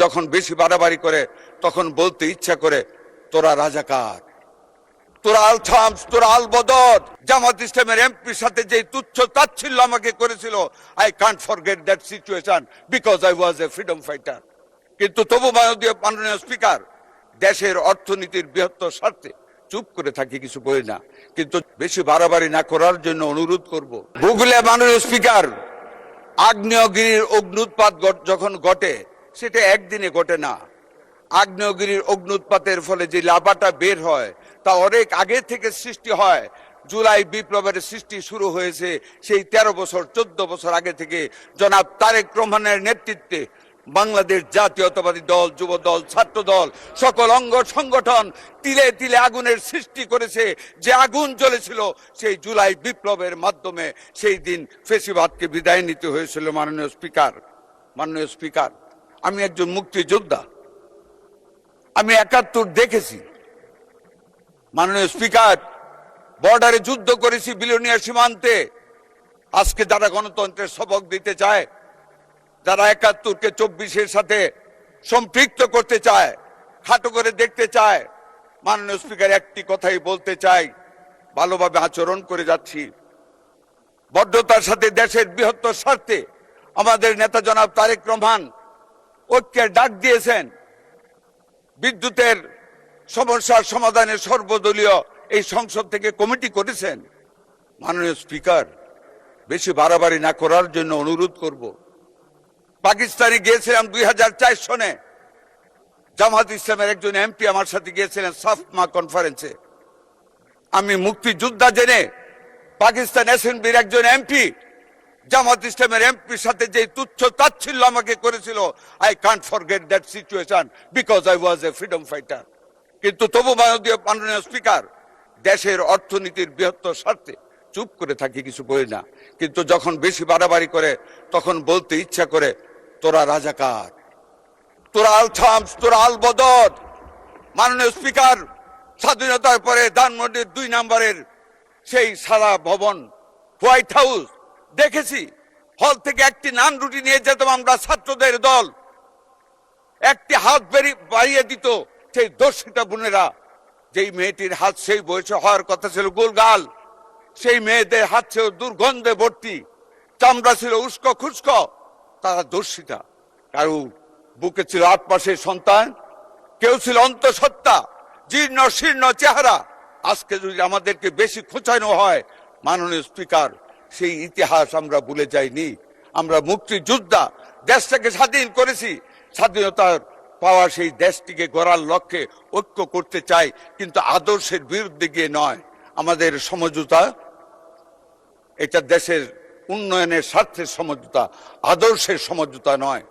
যখন বেশি বাড়াবাড়ি করে তখন বলতে ইচ্ছা করে তোরা রাজাকার, তোরা আল শামস, তোরা আল বদর। জামাত ইসলামের এমপির সাথে যে তুচ্ছ তাচ্ছিল্য আমাকে করেছিল, I can't forget that situation because I was A freedom fighter. কিন্তু তবু মাননীয় স্পিকার, দেশের অর্থনীতির বৃহত্তর স্বার্থে চুপ করে থাকি, কিছু বলি না। কিন্তু বেশি বাড়াবাড়ি না করার জন্য অনুরোধ করব। গুগলে মাননীয় স্পিকার, আগ্নেয়গিরির অগ্নুৎপাত যখন ঘটে সেটা একদিনে ঘটে না। আগ্নেয়গিরির অগ্নুৎপাতের ফলে যে লাভাটা বের হয় তা অনেক আগে থেকে সৃষ্টি হয়। জুলাই বিপ্লবের সৃষ্টি শুরু হয়েছে সেই 13 বছর 14 বছর আগে থেকে জনাব তারেক রহমানের নেতৃত্বে বাংলাদেশ জাতীয়তাবাদী দল, যুব দল, ছাত্র দল, সকল অঙ্গ সংগঠন তিলে তিলে আগুনের সৃষ্টি করেছে। যে আগুন জ্বলেছিল সেই জুলাই বিপ্লবের মাধ্যমে সেই দিন ফেসিবাদকে বিদায় নিতে হয়েছিল। মাননীয় স্পিকার, আমি একজন মুক্তিযোদ্ধা, আমি 71 দেখেছি। মাননীয় স্পিকার, বর্ডারে যুদ্ধ করেছি, বিলোনিয়া সীমান্তে। আজকে যারা গণতন্ত্রের সবক দিতে চায়, যারা 71কে 24-এর সাথে সম্পৃক্ত করতে চায়, খাটো করে দেখতে চায়, মাননীয় স্পিকার একটি কথাই বলতে চাই, ভালোভাবে আচরণ করে যাচ্ছি। বদ্ধতার সাথে দেশের বৃহত্তর স্বার্থে আমাদের নেতা জনাব তারেক রহমান ঐক্যের ডাক দিয়েছেন। বিদ্যুতের সমস্যার সমাধানে সর্বদলীয় এই সংসদ থেকে কমিটি করেছেন। মাননীয় স্পিকার, বেশি বাড়াবাড়ি না করার জন্য অনুরোধ করব। পাকিস্তানে গিয়েছিলাম 2004 সনে। জামাত ইসলামের একজন এমপি আমার সাথে গিয়েছিলেন সাফমা কনফারেন্সে। আমি মুক্তিযোদ্ধা জেনে পাকিস্তান অ্যাসেম্বলির একজন এমপি জামাত ইসলামের এমপির সাথে যে তুচ্ছ তাচ্ছিল্য আমাকে করেছিল, I can't forget that situation because I was A freedom fighter. কিন্তু তবু মাননীয় স্পিকার, দেশের অর্থনীতির বৃহত্তর স্বার্থে চুপ করে থাকি, কিছু বলি না। কিন্তু যখন বেশি বাড়াবাড়ি করে তখন বলতে ইচ্ছা করে তোরা রাজাকার, তোরা আল শামস, তোরা আল বদর। মাননীয় স্পিকার, স্বাধীনতার পরে ধানমন্ডির 2 নম্বরের সেই সারা ভবন হোয়াইট হাউস দেখেছি। হল থেকে একটি নান রুটি নিয়ে যেতাম আমরা, ছাত্রদের দল। একটি হাত বাড়িয়ে দিত সেই দর্শিতা বোনেরা। যেই মেয়েটির হাত সেই বয়সে হওয়ার কথা ছিল গোলগাল, সেই মেয়েদের হাত ছিল দুর্গন্ধে ভর্তি, চামড়া ছিল উস্কো খুস্কো। তারা দর্শিতা। কারো বুকে ছিল 8 মাসের সন্তান, কেউ ছিল অন্তঃসত্ত্বা, জীর্ণ শীর্ণ চেহারা। আজকে যদি আমাদেরকে বেশি খোঁচানো হয়, মাননীয় স্পিকার, সেই ইতিহাস আমরা ভুলে যাইনি। আমরা মুক্তিযোদ্ধা, দেশটাকে স্বাধীন করেছি। স্বাধীনতার পাওয়া সেই দেশটিকে গড়ার লক্ষ্যে ঐক্য করতে চাই, কিন্তু আদর্শের বিরুদ্ধে গিয়ে নয়। আমাদের সমঝোতা, এটা দেশের উন্নয়নের স্বার্থের সমঝোতা, আদর্শের সমঝোতা নয়।